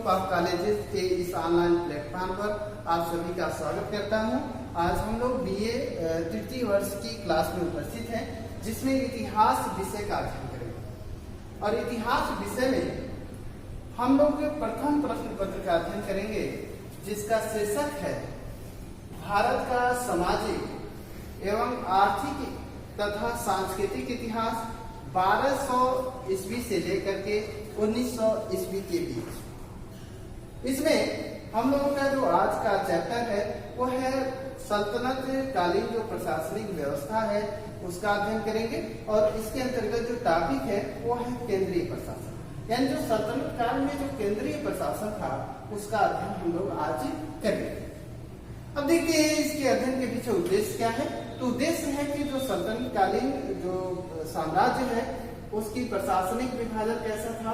Of colleges के इस online platform पर आप सभी का स्वागत करता हूं। आज हम लोग बीए तृतीय वर्ष की क्लास में उपस्थित हैं, जिसमें इतिहास विषय का अध्ययन करेंगे। और इतिहास विषय में हम लोग प्रथम प्रश्न पत्र का अध्ययन करेंगे, जिसका शीर्षक है भारत का सामाजिक एवं आर्थिक तथा सांस्कृतिक इतिहास 1200 ईस्वी से लेकर के 1900 ईस्वी के बीच। इसमें हम लोगों का जो आज का चैप्टर है वो है सल्तनत कालीन जो प्रशासनिक व्यवस्था है उसका अध्ययन करेंगे। और इसके अंतर्गत जो टॉपिक है वो है केंद्रीय प्रशासन, यानी जो सल्तनत काल में जो केंद्रीय प्रशासन था उसका अध्ययन हम लोग आज करेंगे। अब देखते हैं इसके अध्ययन के पीछे उद्देश्य क्या है। तो उद्देश्य है कि जो सल्तनत कालीन जो साम्राज्य है उसकी प्रशासनिक विभाजन कैसा था,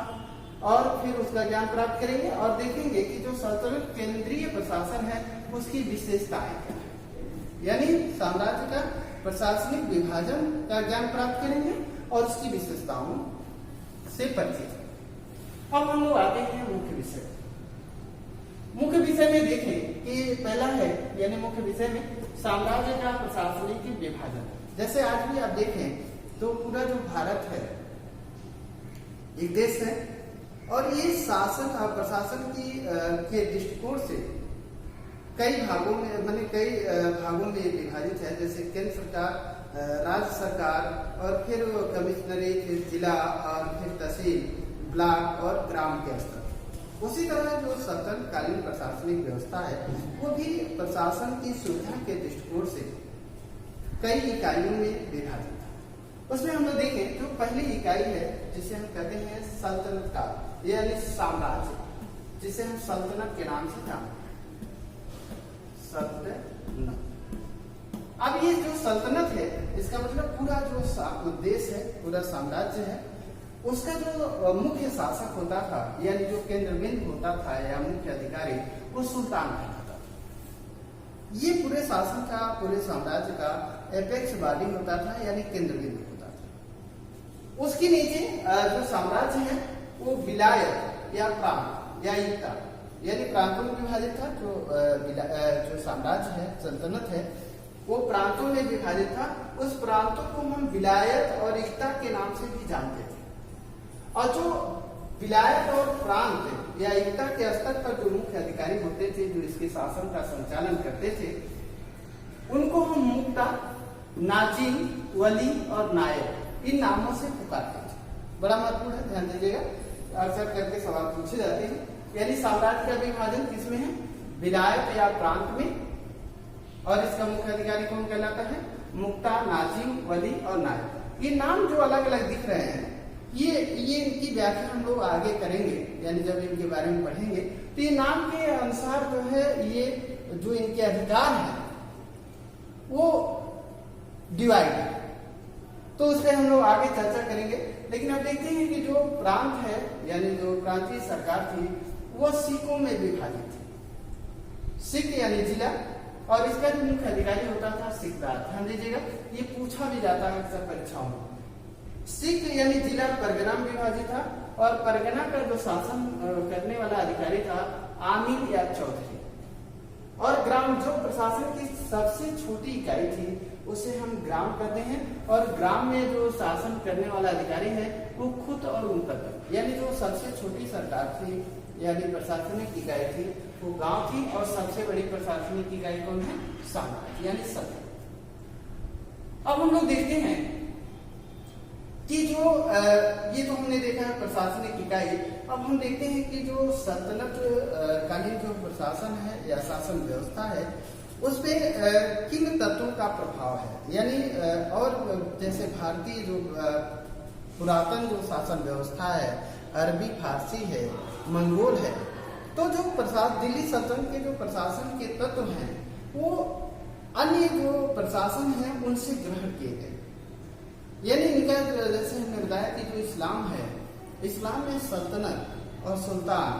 और फिर उसका ज्ञान प्राप्त करेंगे और देखेंगे कि जो सल्तनत केंद्रीय प्रशासन है उसकी विशेषताएं क्या है, यानी साम्राज्य का प्रशासनिक विभाजन का ज्ञान प्राप्त करेंगे और उसकी विशेषताओं से परिचित। अब हम लोग आते हैं मुख्य विषय। मुख्य विषय में देखें कि पहला है, यानी मुख्य विषय में साम्राज्य का प्रशासनिक विभाजन। जैसे आज भी आप देखें तो पूरा जो भारत है एक देश है, और ये शासन और प्रशासन की के दृष्टिकोण से कई भागों में ये विभाजित है। जैसे केंद्र सरकार, राज्य सरकार, और फिर कमिश्नरेट, फिर जिला, और फिर तहसील, ब्लॉक और ग्राम के स्तर। उसी तरह जो सल्तनत कालीन प्रशासनिक व्यवस्था है वो भी प्रशासन की सुविधा के दृष्टिकोण से कई इकाइयों में विभाजित है। उसमें हम लोग देखें जो पहली इकाई है जिसे हम कहते हैं सल्तनत काल, यानी साम्राज्य, जिसे हम सल्तनत के नाम से जानते हैं, सल्तनत। अब ये जो सल्तनत है इसका मतलब पूरा जो देश है, पूरा साम्राज्य है, उसका जो मुख्य शासक होता था, यानी जो केंद्र बिंदु होता था या मुख्य अधिकारी, वो सुल्तान कहलाता था। ये पूरे शासन का, पूरे साम्राज्य का एपेक्स बॉडी होता था, यानी केंद्र बिंदु होता था। उसके नीचे जो साम्राज्य है वो विलायत या प्रांत या इक्ता, यानी प्रांतों में विभाजित था। जो साम्राज्य है, सल्तनत है, वो प्रांतों में विभाजित था। उस प्रांतों को हम विलायत और इक्ता के नाम से भी जानते थे। और जो विलायत और प्रांत या एकता के स्तर पर जो मुख्य अधिकारी होते थे, जो इसके शासन का संचालन करते थे, उनको हम मुक्ता, नाजिम, वली और नायक इन नामों से पुकारते थे। बड़ा महत्वपूर्ण है, ध्यान दीजिएगा, अक्सर करके सवाल पूछे जाते हैं। यानी साम्राज्य का विभाजन किसमें है? विलायत या प्रांत में, और इसका मुख्य अधिकारी कौन कहलाता है? मुक्ता, नाजिम, वली और नायक। ये नाम जो अलग अलग दिख रहे हैं, ये इनकी व्याख्या हम लोग आगे करेंगे, यानी जब इनके बारे में पढ़ेंगे। तो ये नाम के अनुसार जो है, ये जो इनके अधिकार है वो डिवाइड है, तो उस पर हम लोग आगे चर्चा करेंगे। लेकिन अब देखते हैं कि जो प्रांत है, यानी जो प्रांतीय सरकार थी, वो सिखों में विभाजित थी। सिख यानी जिला, और इसका जो मुख्य अधिकारी होता था सिखदार। ध्यान दीजिएगा, ये पूछा भी जाता है अक्सर परीक्षाओं में। सिख यानी जिला परगना में विभाजित था, और परगना का जो शासन करने वाला अधिकारी था आमीर या चौधरी। और ग्राम, जो प्रशासन की सबसे छोटी इकाई थी, उसे हम ग्राम कहते हैं। और ग्राम में जो शासन करने वाला अधिकारी है वो खुद और मुकद्दम, यानी जो सबसे छोटी सरकार थी, यानी प्रशासनिक इकाई थी, वो गांव थी। और सबसे बड़ी प्रशासनिक इकाई कौन है? साम्राज्य, यानी सल्तनत। अब हम लोग देखते हैं कि जो ये तो हमने देखा है प्रशासनिक इकाई। अब हम देखते हैं कि जो सल्तनत कालीन जो प्रशासन है या शासन व्यवस्था है, उस पे किन तत्वों का प्रभाव है। यानी और जैसे भारतीय जो पुरातन जो शासन व्यवस्था है, अरबी, फारसी है, मंगोल है, तो जो दिल्ली सल्तनत के जो प्रशासन के तत्व हैं वो अन्य जो प्रशासन है उनसे ग्रहण किए गए। यानी इनका जैसे हमने बताया कि जो इस्लाम है, इस्लाम में सल्तनत और सुल्तान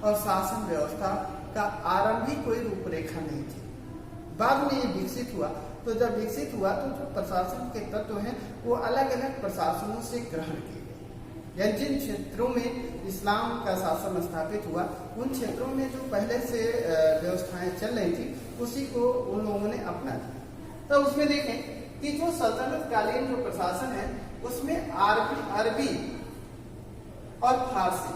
और शासन व्यवस्था का आरंभिक कोई रूपरेखा नहीं थी। बाद में ये विकसित हुआ। तो जब विकसित हुआ तो जो प्रशासन के तत्व हैं वो अलग अलग प्रशासनों से ग्रहण किए गए। या जिन क्षेत्रों में इस्लाम का शासन स्थापित हुआ उन क्षेत्रों में जो पहले से व्यवस्थाएं चल रही थी उसी को उन लोगों ने अपना लिया। तो उसमें देखें कि जो सल्तनत कालीन जो प्रशासन है उसमें अरबी और फारसी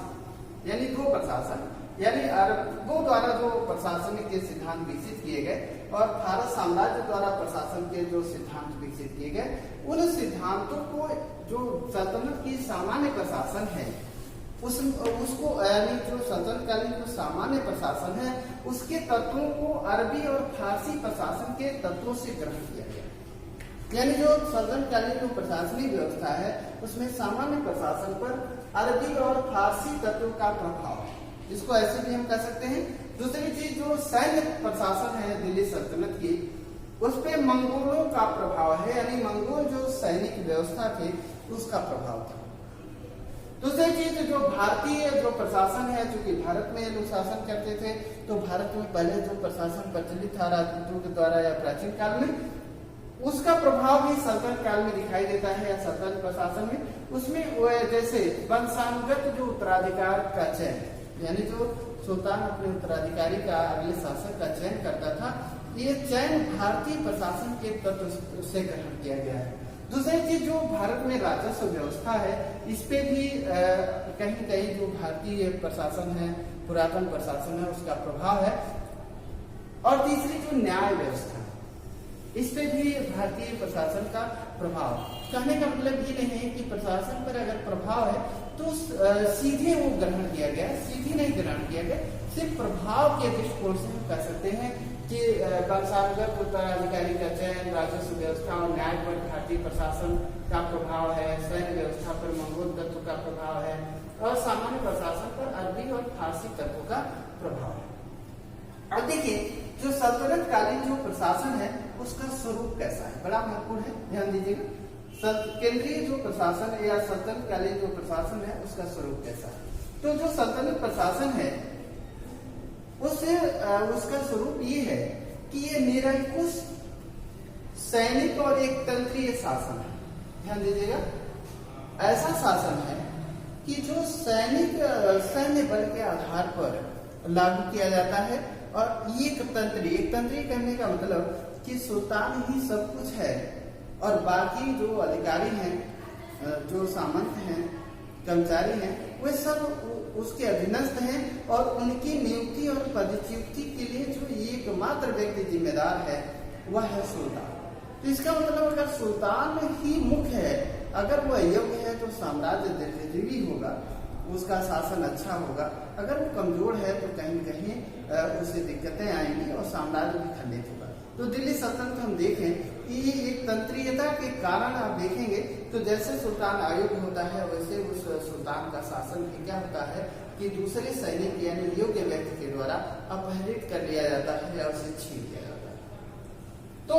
यानी दो प्रशासन, यानी अरबों द्वारा जो प्रशासनिक के सिद्धांत विकसित किए गए और भारत साम्राज्य द्वारा प्रशासन के जो सिद्धांत विकसित किए गए, उन सिद्धांतों को जो सल्तनत की सामान्य प्रशासन है उसको यानी जो सल्तनत कालीन जो सामान्य प्रशासन है उसके तत्वों को अरबी और फारसी प्रशासन के तत्वों से ग्रहण किया गया। यानी जो सल्तनत कालीन जो प्रशासनिक व्यवस्था है उसमें सामान्य प्रशासन पर अरबी और फारसी तत्वों का प्रभाव, इसको ऐसे भी हम कह सकते हैं। दूसरी चीज जो सैन्य प्रशासन है दिल्ली सल्तनत की, उस पे मंगोलों का प्रभाव है, यानी मंगोल जो सैनिक व्यवस्था थे उसका प्रभाव था। दूसरी चीज जो भारतीय जो प्रशासन है, चूंकि भारत में लोग शासन करते थे तो भारत में पहले जो प्रशासन प्रचलित था राजपूतों के द्वारा या प्राचीन काल में, उसका प्रभाव भी सल्तनत काल में दिखाई देता है या सल्तनत प्रशासन में। उसमें जैसे वंशानुगत जो उत्तराधिकार का चयन, यानी जो सुल्तान अपने उत्तराधिकारी का अगले शासक का चयन करता था, ये चयन भारतीय प्रशासन के तत्व से ग्रहण किया गया है। दूसरी चीज जो भारत में राजस्व व्यवस्था है, इस पे भी कहीं कहीं जो भारतीय प्रशासन है, पुरातन प्रशासन है, उसका प्रभाव है। और तीसरी जो न्याय व्यवस्था, इस पे भी भारतीय प्रशासन का प्रभाव। कहने का मतलब ये नहीं है कि प्रशासन पर अगर प्रभाव है तो सीधे वो ग्रहण किया गया, सीधे नहीं ग्रहण किया गया, सिर्फ प्रभाव के दृष्टिकोण से हम कह सकते हैं कि वंशानुगत उत्तराधिकारी का चयन, राजस्व व्यवस्था और न्याय पर भारतीय प्रशासन का प्रभाव है, सैन्य व्यवस्था पर मंगोल तत्व का प्रभाव है और सामान्य प्रशासन पर अरबी और फारसी तत्वों का प्रभाव है। अब देखिए जो सल्तनत कालीन जो प्रशासन है उसका स्वरूप कैसा है, बड़ा महत्वपूर्ण है, ध्यान दीजिएगा। केंद्रीय जो प्रशासन है या सल्तनत कालीन जो प्रशासन है उसका स्वरूप कैसा है। तो जो सल्तनत प्रशासन है उसका स्वरूप ये है कि ये निरंकुश सैनिक और एक तंत्रीय शासन है। ध्यान दीजिएगा, ऐसा शासन है कि जो सैन्य बल के आधार पर लागू किया जाता है और एक तंत्रीय करने का मतलब कि सुल्तान ही सब कुछ है और बाकी जो अधिकारी हैं, जो सामंत हैं, कर्मचारी हैं, वे सब उसके अधीनस्थ हैं और उनकी नियुक्ति और पदच्युति के लिए जो एकमात्र व्यक्ति जिम्मेदार है वह है सुल्तान। तो इसका मतलब अगर सुल्तान ही मुख्य है, अगर वह योग्य है तो साम्राज्य दीर्घजीवी होगा, उसका शासन अच्छा होगा। अगर वो कमजोर है तो कहीं कहीं उसे दिक्कतें आएंगी और साम्राज्य भी खंडित होगा। तो दिल्ली सल्तनत हम देखें कि एक तंत्रीयता के कारण आप देखेंगे तो जैसे सुल्तान अयोग्य होता है वैसे उस सुल्तान का शासन भी क्या होता है कि दूसरे सैनिक यानी योग्य व्यक्ति के द्वारा अपहरित कर लिया जाता है या उसे छीन लिया जाता है। तो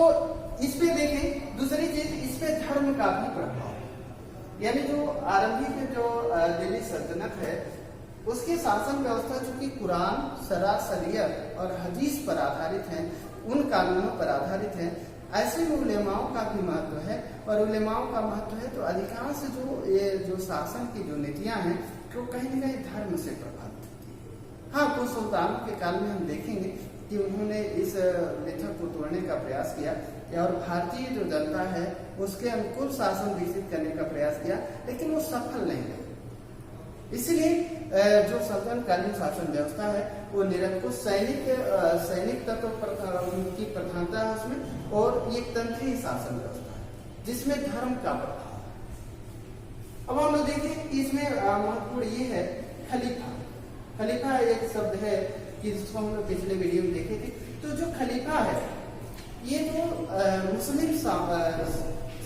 इस पे देखें, दूसरी चीज इस पे धर्म का भी प्रभाव, यानी जो आरंभिक जो दिल्ली सल्तनत है उसकी शासन व्यवस्था चूंकि कुरान, शरीयत और हदीस पर आधारित है, उन कानूनों पर आधारित है, ऐसे में उलेमाओं का भी महत्व है। और उलेमाओं का महत्व है तो अधिकांश जो शासन की जो नीतियां हैं वो कहीं न कहीं धर्म से प्रभावित होती है। हाँ, कुछ सुल्तानों के काल में हम देखेंगे कि उन्होंने इस मिथक को तोड़ने का प्रयास किया और भारतीय जो जनता है उसके अनुकूल शासन विकसित करने का प्रयास किया, लेकिन वो सफल नहीं रहे। इसलिए जो सल्तनत कालीन शासन व्यवस्था है वो निरंकुश सैनिक तत्व की प्रधानता है उसमें और एक तंत्रीय शासन व्यवस्था है जिसमें धर्म का प्रभाव है। अब हम लोग देखें कि इसमें महत्वपूर्ण ये है खलीफा। खलीफा एक शब्द है कि जिसको हम लोग पिछले वीडियो में देखे थे। तो जो खलीफा है ये जो मुस्लिम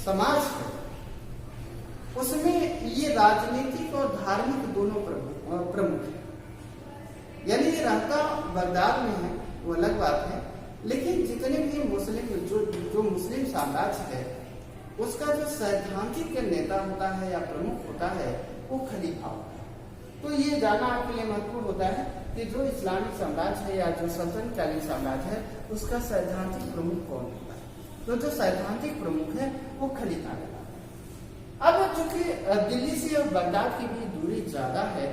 समाज है उसमें ये राजनीतिक और धार्मिक दोनों प्रमुख है। यानी ये रहता बगदाद में है वो अलग बात है, लेकिन जितने भी मुस्लिम जो मुस्लिम साम्राज्य है उसका जो सैद्धांतिक नेता होता है या प्रमुख होता है वो खलीफा होता है। तो ये जानना आपके लिए महत्वपूर्ण होता है कि जो इस्लामिक साम्राज्य है या जो सल्तनत कालीन साम्राज्य है उसका सैद्धांतिक प्रमुख कौन होता है। तो जो सैद्धांतिक प्रमुख है वो खलीफा है। अब अब चूंकि दिल्ली से और बगदाद की भी दूरी ज्यादा है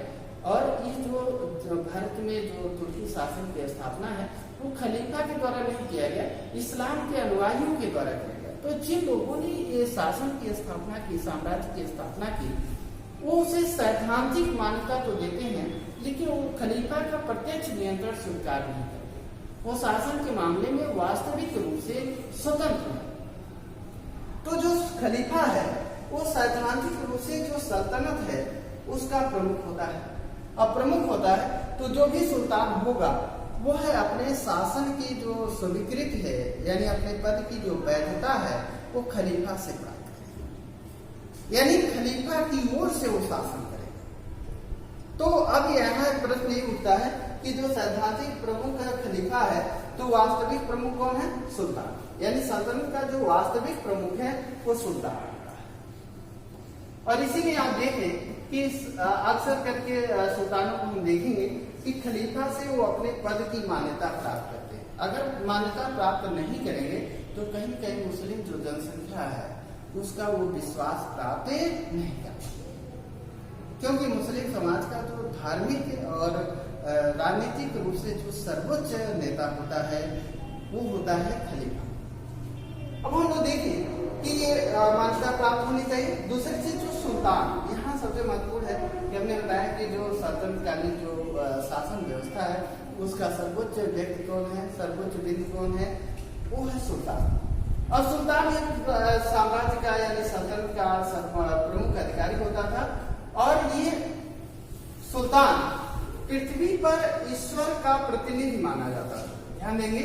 और ये जो भारत में जो तुर्की शासन की स्थापना है वो खलीफा के द्वारा नहीं किया गया, इस्लाम के अनुयायियों के द्वारा किया गया। तो जिन लोगों ने ये शासन की स्थापना की, साम्राज्य की स्थापना की, वो उसे सैद्धांतिक मान्यता तो देते हैं लेकिन वो खलीफा का प्रत्यक्ष नियंत्रण स्वीकार नहीं करते। वो शासन के मामले में वास्तविक रूप से स्वतंत्र है। तो जो खलीफा है वो सैद्धांतिक रूप से जो सल्तनत है उसका प्रमुख होता है। अब प्रमुख होता है तो जो भी सुल्तान होगा वो है अपने शासन की जो स्वीकृति है, यानी अपने पद की जो वैधता है वो खलीफा से प्राप्त करेगा, यानी खलीफा की ओर से वो शासन करेगा। तो अब यहाँ प्रश्न ये उठता है कि जो सैद्धांतिक प्रमुख खलीफा है तो वास्तविक प्रमुख कौन है? सुल्तान। यानी सल्तनत का जो वास्तविक प्रमुख है वो सुल्तान। और इसीलिए आप देखें कि अक्सर करके सुल्तानों को हम देखेंगे कि खलीफा से वो अपने पद की मान्यता प्राप्त करते हैं। अगर मान्यता प्राप्त नहीं करेंगे तो कहीं कहीं मुस्लिम जो जनसंख्या है उसका वो विश्वास प्राप्त नहीं करते, क्योंकि मुस्लिम समाज का जो धार्मिक और राजनीतिक रूप से जो सर्वोच्च नेता होता है वो होता है खलीफा। अब हम लोग देखें कि ये मान्यता प्राप्त होनी चाहिए। दूसरी चीज जो सुल्तान, यहाँ सबसे महत्वपूर्ण है कि हमने बताया कि जो सल्तनतकालीन जो शासन व्यवस्था है उसका सर्वोच्च व्यक्ति कौन है, सर्वोच्च व्यक्ति कौन है? वो है सुल्तान। और सुल्तान एक साम्राज्य का यानी सल्तनत का प्रमुख अधिकारी होता था और ये सुल्तान पृथ्वी पर ईश्वर का प्रतिनिधि माना जाता था। ध्यान देंगे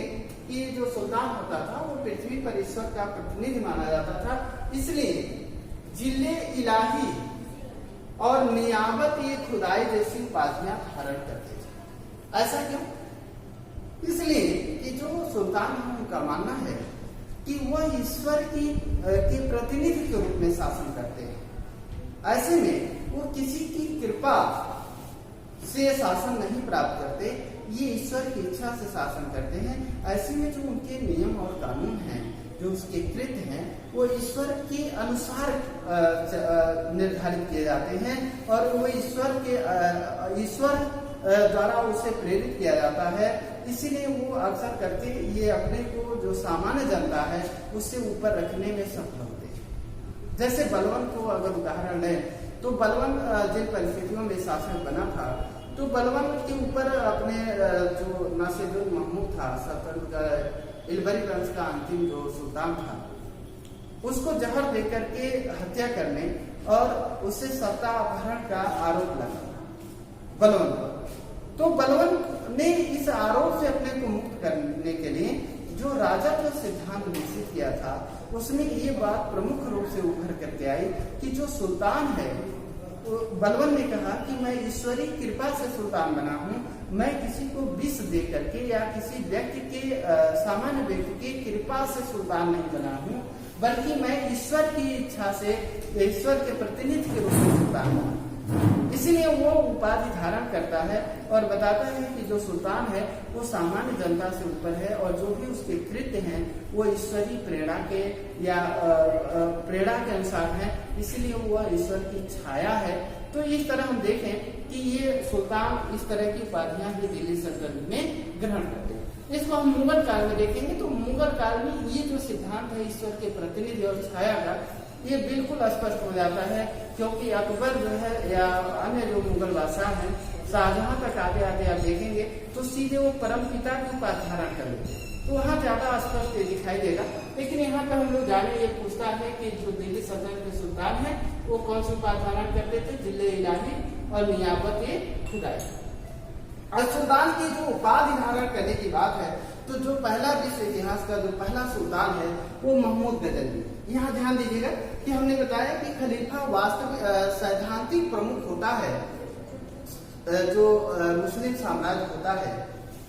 कि जो सुल्तान होता था वो पृथ्वी पर ईश्वर का प्रतिनिधि माना जाता था, इसलिए जिले इलाही और नियामत ये खुदाई जैसी उपाधियां धारण करते थे। ऐसा क्यों? इसलिए कि जो सुल्तान है उनका मानना है कि वह ईश्वर के प्रतिनिधि के रूप में शासन करते हैं। ऐसे में वो किसी की कृपा से शासन नहीं प्राप्त करते, ये ईश्वर की इच्छा से शासन करते हैं। ऐसे में जो उनके नियम और कानून हैं, जो उसके कृत्य हैं, वो ईश्वर के अनुसार निर्धारित किए जाते हैं और वो ईश्वर द्वारा उसे प्रेरित किया जाता है। इसीलिए वो अक्सर करके ये अपने को जो सामान्य जनता है उससे ऊपर रखने में सफल होते हैं। जैसे बलवन को अगर उदाहरण लें तो बलवन जिन परिस्थितियों में शासन बना था तो बलवन के ऊपर अपने जो नासिरुद्दीन महमूद था, सल्तनत का इलबरी वंश का अंतिम जो सुल्तान था, उसको जहर देकर के हत्या करने और उससे सत्ता अपहरण का आरोप लगा बलवन पर। तो बलवन ने इस आरोप से अपने को मुक्त करने के लिए जो राजा का सिद्धांत विकसित किया था उसमें ये बात प्रमुख रूप से उभर करके आई कि जो सुल्तान है, बलवन ने कहा कि मैं ईश्वरीय कृपा से सुल्तान बना हूं, मैं किसी को विष दे करके या किसी व्यक्ति के सामान्य व्यक्ति की कृपा से सुल्तान नहीं बना हूं, बल्कि मैं ईश्वर की इच्छा से ईश्वर के प्रतिनिधि के रूप में सुल्तान बना। इसीलिए वो उपाधि धारण करता है और बताता है कि जो सुल्तान है वो सामान्य जनता से ऊपर है और जो भी उसके कृत्य हैं वो ईश्वरीय प्रेरणा के या प्रेरणा के अनुसार है, इसलिए वह ईश्वर की छाया है। तो इस तरह हम देखें कि ये सुल्तान इस तरह की उपाधियां भी दिल्ली सल्तनत में ग्रहण करते हैं। इसको हम मुगल काल में देखेंगे तो मुगल काल में ये जो सिद्धांत है ईश्वर के प्रतिनिधि और छाया का, ये बिल्कुल स्पष्ट हो जाता है, क्योंकि अकबर जो है या अन्य जो मुगल बादशाह हैं, शाहजहां तक आते आते आप देखेंगे तो सीधे वो परम पिता की उपाधि धारण कर लेते, तो वहाँ ज्यादा स्पष्ट दिखाई देगा। लेकिन यहाँ पर हम लोग जाने ये पूछता है कि जो दिल्ली सल्तनत के सुल्तान है वो कौन सी उपाधि धारण करते थे? जिले इलाही और नियाबत खुदाई। और सुल्तान की जो उपाधि धारण करने की बात है तो जो पहला विश्व इतिहास का जो पहला सुल्तान है वो महमूद गजनवी। यहाँ ध्यान दीजिएगा कि हमने बताया कि खलीफा वास्तविक सैद्धांतिक प्रमुख होता है जो मुस्लिम साम्राज्य होता है,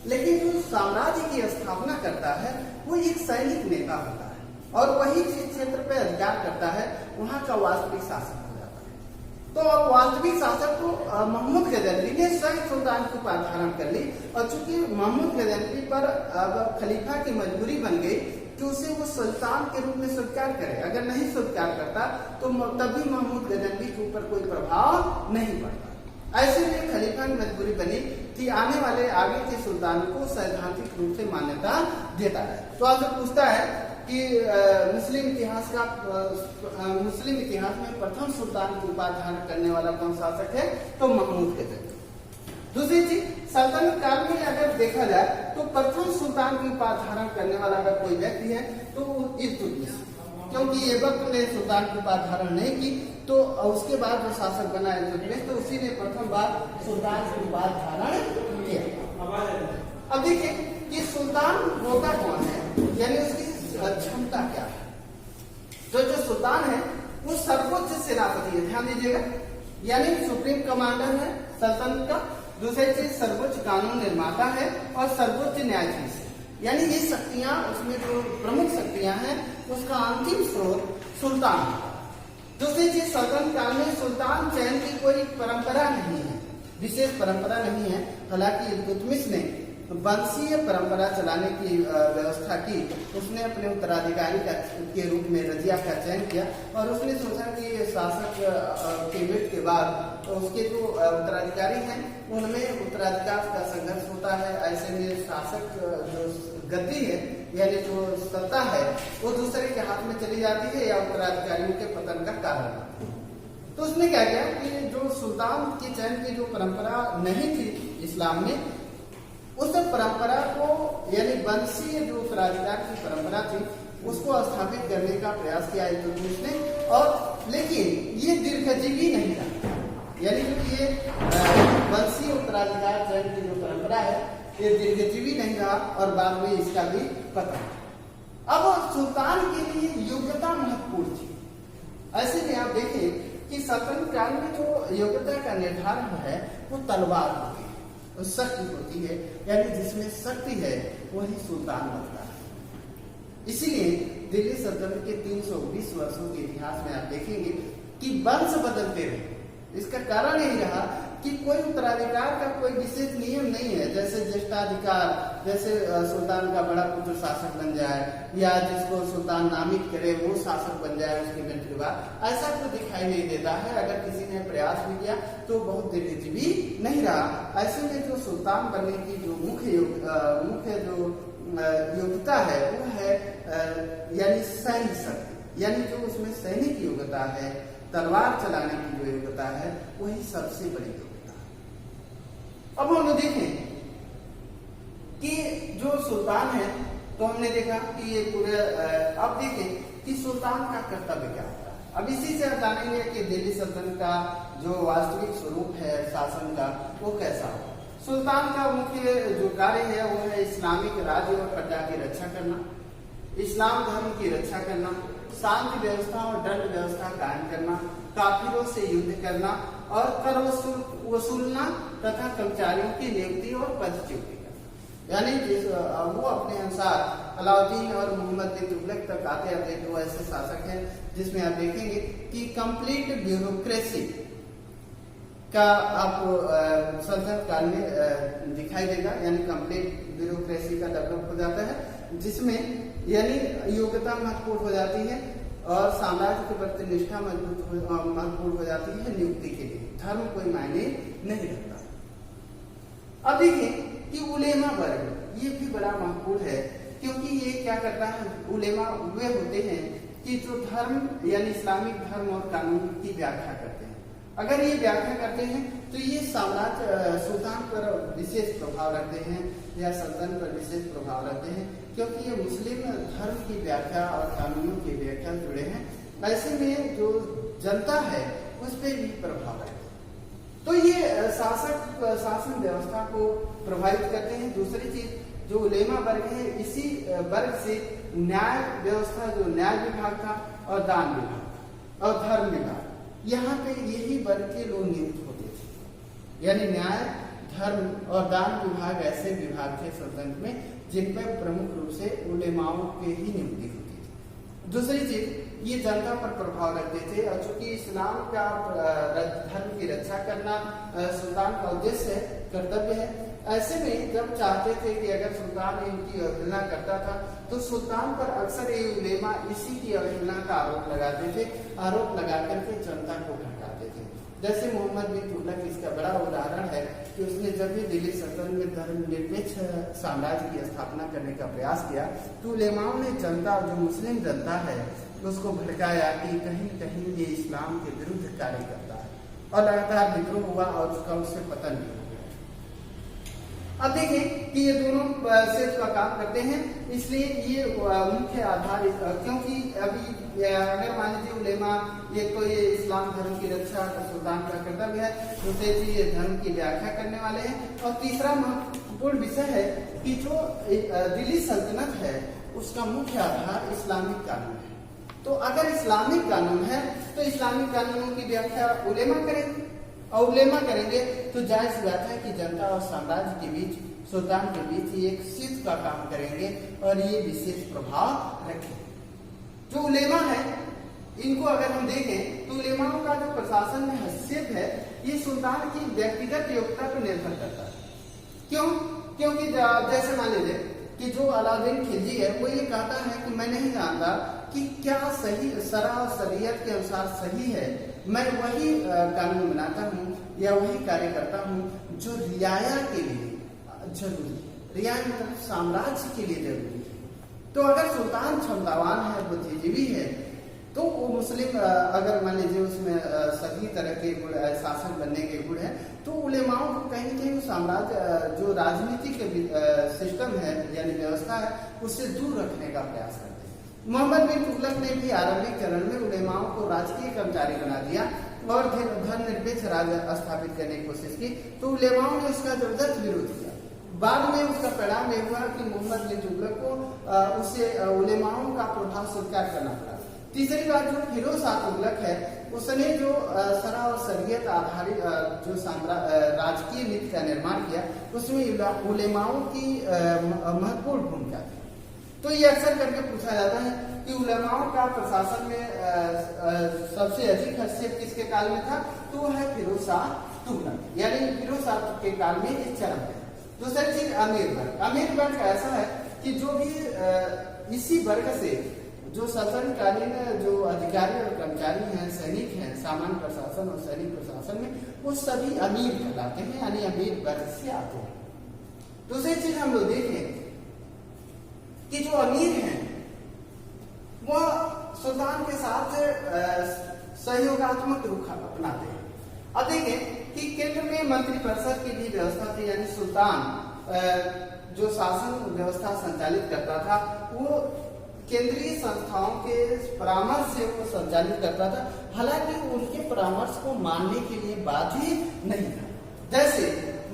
लेकिन जो साम्राज्य की स्थापना करता है वो एक सैनिक नेता होता है और वही जिस क्षेत्र पर अधिकार करता है वहां का वास्तविक शासक हो जाता है। तो अब वास्तविक शासक को महमूद गजनवी ने स्वयं सुल्तान की उपाधि धारण कर ली और चूंकि महमूद गजनवी पर अब खलीफा की मजबूरी बन गई कि उसे वो सुल्तान के रूप में स्वीकार करे। अगर नहीं स्वीकार करता तो तभी महमूद गजनवी के ऊपर कोई प्रभाव नहीं पड़ता। ऐसे में खलीफा की मजबूरी बनी कि आने वाले आगे के सुल्तानों को सैद्धांतिक रूप से मान्यता देता है। तो आपसे पूछता है कि मुस्लिम इतिहास में प्रथम सुल्तान की उपाधि धारण करने वाला कौन शासक है? तो महमूद गजनवी। दूसरी चीज, सल्तनत काल में अगर देखा जाए तो प्रथम सुल्तान की उपाधि धारण करने वाला अगर कोई व्यक्ति है तो इल्तुतमिश, क्योंकि ऐबक ने सुल्तान की उपाधि धारण नहीं की तो उसके बाद जो शासक बना इल्तुतमिश, तो उसी ने प्रथम बार सुल्तान की उपाधि धारण किया। अब देखिए कि सुल्तान होता कौन है, यानी उसकी क्षमता क्या है। तो जो सुल्तान है वो सर्वोच्च सेनापति है, ध्यान दीजिएगा, यानी सुप्रीम कमांडर है सल्तनत का। दूसरी चीज, सर्वोच्च कानून निर्माता है और सर्वोच्च न्यायाधीश है, यानी ये शक्तियां, उसमें जो प्रमुख शक्तियां हैं उसका अंतिम स्रोत सुल्तान है। दूसरी चीज, सल्तनत काल में सुल्तान चयन की कोई परंपरा नहीं है, विशेष परंपरा नहीं है। हालांकि इल्तुतमिश ने वंशीय परंपरा चलाने की व्यवस्था की। उसने अपने उत्तराधिकारी के रूप में रजिया का चयन किया और उसने सोचा कि शासक के मृत्यु के बाद तो उसके जो उत्तराधिकारी हैं उनमें उत्तराधिकार का संघर्ष होता है। ऐसे में शासक जो गद्दी है, यानी जो सत्ता है, वो दूसरे के हाथ में चली जाती है या उत्तराधिकारियों के पतन का कारण। तो उसने क्या किया कि जो सुल्तान के चयन की जो परंपरा नहीं थी इस्लाम में, उस परंपरा को, यानी वंशीय जो उत्तराधिकार की परंपरा थी, उसको स्थापित करने का प्रयास किया इल्तुतमिश ने। और लेकिन ये दीर्घजीवी नहीं रहा, यानी कि ये वंशीय उत्तराधिकार चयन की जो परंपरा है ये दीर्घजीवी नहीं रहा और बाद में इसका भी पतन। अब सुल्तान के लिए योग्यता महत्वपूर्ण थी। ऐसे में आप देखें कि सल्तनत काल में जो योग्यता का निर्धारण है वो तलवार होती है, शक्ति होती है, यानी जिसमें शक्ति है वही सुल्तान बनता है। इसीलिए दिल्ली सल्तनत के 320 वर्षों के इतिहास में आप देखेंगे कि वंश बदलते रहे। इसका कारण यही रहा कि कोई उत्तराधिकार का कोई विशेष नियम नहीं है, जैसे ज्येष्ठाधिकार, जैसे सुल्तान का बड़ा पुत्र शासक बन जाए या जिसको सुल्तान नामित करे वो शासक बन जाए उसके मृत्यु के बाद, ऐसा तो दिखाई नहीं देता है। अगर किसी ने प्रयास भी किया तो बहुत दीर्घजीवी नहीं रहा। ऐसे में जो सुल्तान बनने की जो मुख्य जो योग्यता है वो है यानी सैन्य शक्ति, यानी जो उसमें सैनिक योग्यता है, तलवार चलाने की जो योग्यता है, वही सबसे बड़ी योग्यता है। अब हम लोग देखें कि जो सुल्तान है, तो हमने देखा कि ये पूरे, अब देखें कि सुल्तान का कर्तव्य क्या होता है। अब इसी से हम जानेंगे कि दिल्ली सल्तनत का जो वास्तविक स्वरूप है शासन का वो कैसा हो। सुल्तान का मुख्य जो कार्य है वो है इस्लामिक राज्य और प्रजा की रक्षा करना, इस्लाम धर्म की रक्षा करना, शांति व्यवस्था और दंड व्यवस्था कायम करना, काफिरों से युद्ध करना और कर वसूलना तथा कर्मचारियों की नियुक्ति और पदच्युति करना। यानी वो अपने अनुसार अलाउद्दीन और मोहम्मद बिन तुगलक तक आते आते दो ऐसे शासक हैं जिसमें आप देखेंगे कि कंप्लीट ब्यूरोक्रेसी का आपको सल्तनत काल में दिखाई देगा, यानी कंप्लीट ब्यूरोक्रेसी का डेवलप हो जाता है, जिसमें यानी योग्यता महत्वपूर्ण हो जाती है और साम्राज्य के प्रति निष्ठा महत्वपूर्ण हो जाती है नियुक्ति के लिए। धर्म कोई मायने नहीं रखता। अब देखिए कि उलेमा वर्ग ये भी बड़ा महत्वपूर्ण है, क्योंकि ये क्या करता है, उलेमा वे होते हैं कि जो धर्म यानी इस्लामिक धर्म और कानून की व्याख्या करते हैं। अगर ये व्याख्या करते हैं तो ये साम्राज्य सुल्तान पर विशेष प्रभाव रखते हैं या सल्तनत पर विशेष प्रभाव रखते हैं, क्योंकि ये मुस्लिम धर्म की व्याख्या और कानूनों की व्याख्या जुड़े हैं। ऐसे में जो जनता है उस पर भी प्रभाव है, तो ये शासन व्यवस्था को प्रभावित करते हैं। दूसरी चीज जो उलेमा वर्ग है, इसी वर्ग से न्याय व्यवस्था, जो न्याय विभाग था और दान विभाग और धर्म विभाग, यहाँ पे यही वर्ग के लोग नियुक्त होते थे। यानी न्याय, धर्म और दान विभाग ऐसे विभाग थे सल्तनत में जिनमें प्रमुख रूप से उलेमाओं के ही नियुक्ति होती थी। दूसरी चीज ये जनता पर प्रभाव रखते थे, और चूंकि इस्लाम का धर्म की रक्षा करना सुल्तान का उद्देश्य है, कर्तव्य है, ऐसे में जब चाहते थे कि अगर सुल्तान इनकी अवहेलना करता था तो सुल्तान पर अक्सर ये उलेमा इसी की अवहेलना का आरोप लगाते थे, आरोप लगा करके जनता को भड़काते थे। जैसे मोहम्मद बिन तुगलक इसका बड़ा उदाहरण है कि उसने जब भी दिल्ली सल्तनत में धर्मनिरपेक्ष साम्राज्य की स्थापना करने का प्रयास किया तो उलेमाओं ने जनता, जो मुस्लिम जनता है, उसको भड़काया कि कहीं कहीं ये इस्लाम के विरुद्ध कार्य करता है, और लगातार विद्रोह हुआ और उसका उससे पतन भी हो गया। अब देखें कि ये दोनों सिर्फ का काम करते हैं, इसलिए ये मुख्य आधार, क्योंकि अभी अगर मान लीजिए उलेमा, एक तो ये इस्लाम धर्म की रक्षा का सुल्तान का कर्तव्य है, दूसरे चीज ये धर्म की व्याख्या करने वाले हैं, और तीसरा महत्वपूर्ण विषय है कि जो दिल्ली सल्तनत है उसका मुख्य आधार इस्लामिक कानून है। तो अगर इस्लामिक कानून है तो इस्लामिक कानूनों की व्याख्या उलेमा करेंगे, और उलेमा करेंगे तो जायज बात है कि जनता और साम्राज्य के बीच, सुल्तान के बीच एक सिद्ध का काम करेंगे और ये विशेष प्रभाव रखेंगे। जो उलेमा है, इनको अगर हम देखें तो उलेमाओं का जो प्रशासन में हैसियत है ये सुल्तान की व्यक्तिगत योग्यता पर निर्भर करता है। क्यों? क्योंकि जैसे मान लीजिए कि जो अलाउद्दीन खिलजी है वो ये कहता है कि मैं नहीं जानता कि क्या सही शरा और शरीयत के अनुसार सही है, मैं वही कानून बनाता हूँ या वही कार्य करता हूँ जो रियाया के लिए जरूरी है। रियाया मतलब साम्राज्य के लिए जरूरी है। तो अगर सुल्तान क्षमतावान है, बुद्धिजीवी है, तो वो मुस्लिम अगर मान लीजिए उसमें सभी तरह के गुण, शासन बनने के गुण है, तो उलेमाओं को कहीं न कहीं साम्राज्य जो राजनीतिक सिस्टम है यानी व्यवस्था है उससे दूर रखने का प्रयास करते हैं। मोहम्मद बिन तुगलक ने भी आरंभिक चरण में उलेमाओं को राजकीय कर्मचारी बना दिया और धर्मनिरपेक्ष राज्य स्थापित करने की कोशिश की, तो उलेमाओं ने उसका जबरदस्त विरोध किया। बाद में उसका परिणाम यह हुआ कि मोहम्मद बिन तुगलक को उससे उलेमाओं का प्रभाव स्वीकार करना पड़ा। तीसरी बात, जो फिरोज शाह तुगलक है, उसने जो शरा और शरीयत आधारित जो राजकीय नीति का निर्माण किया उसमें उलेमाओं की महत्वपूर्ण भूमिका थी। तो ये अक्सर करके पूछा जाता है कि उलेमाओं का प्रशासन में सबसे अधिक हैसियत किसके काल में था, तो वो है फिरोज शाह तुगलक, यानी फिरोज शाह के काल में इस चरम है। दूसरी चीज अमीर वर्ग। अमीर वर्ग ऐसा है कि जो भी इसी वर्ग से जो शासनकालीन जो अधिकारी और कर्मचारी हैं, सैनिक हैं, सामान्य प्रशासन और सैनिक प्रशासन में, वो सभी अमीर कहलाते हैं, यानी अमीर वर्ग से आते हैं। दूसरी चीज हम लोग देखें कि जो अमीर हैं वो सुल्तान के साथ सहयोगात्मक रुख अपनाते हैं। अब देखें कि केंद्र में मंत्रिपरिषद की भी व्यवस्था थी, यानी सुल्तान जो शासन व्यवस्था संचालित करता था वो केंद्रीय संस्थाओं के परामर्श से वो संचालित करता था, हालांकि उनके परामर्श को मानने के लिए बाध्य नहीं था। जैसे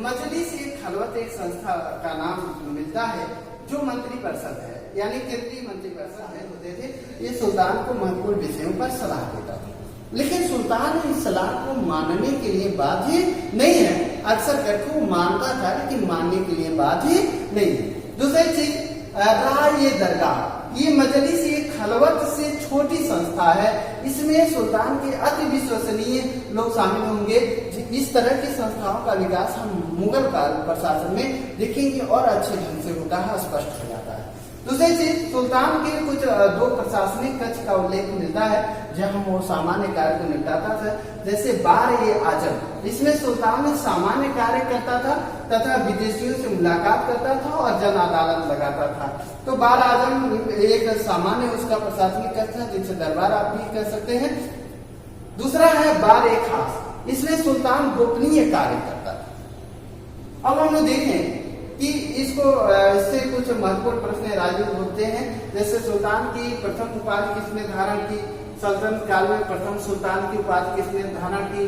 मजलिस एक खलवत एक संस्था का नाम मिलता है जो मंत्रिपरिषद है, यानी केंद्रीय मंत्रिपरिषद में होते थे, ये सुल्तान को महत्वपूर्ण विषयों पर सलाह देता था, लेकिन सुल्तान इस सलाह को मानने के लिए बाध्य नहीं है। अक्सर करके वो मानता था लेकिन मानने के लिए बाध्य नहीं है। दूसरी चीज रहा ये दरगाह, ये मजलिस एक खलवत से छोटी संस्था है, इसमें सुल्तान के अति विश्वसनीय लोग शामिल होंगे। इस तरह की संस्थाओं का विकास हम मुगल काल प्रशासन में देखेंगे और अच्छे ढंग से होता है, स्पष्ट हो जाता है। दूसरी चीज, सुल्तान के कुछ दो प्रशासनिक कक्ष का उल्लेख मिलता है जहां वो सामान्य कार्य को निपटाता था, जैसे बार-ए-आजम, इसमें सुल्तान सामान्य कार्य करता था तथा विदेशियों से मुलाकात करता था और जन अदालत लगाता था। तो बार-ए-आजम एक सामान्य उसका प्रशासनिक कक्ष है, जिसे दरबार आप भी कह सकते हैं। दूसरा है बार-ए-खास, इसमें सुल्तान गोपनीय कार्य करता था। अब हम लोग देखें कि इससे कुछ महत्वपूर्ण प्रश्न राजनीतिक होते हैं, जैसे सुल्तान की प्रथम उपाधि किसने धारण की, सल्तनत काल में प्रथम सुल्तान की उपाधि किसने धारण की,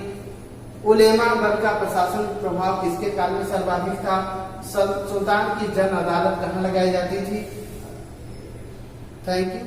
उलेमा वर्ग का प्रशासन प्रभाव किसके काल में सर्वाधिक था, सुल्तान की जन अदालत कहाँ लगाई जाती थी। Thank you.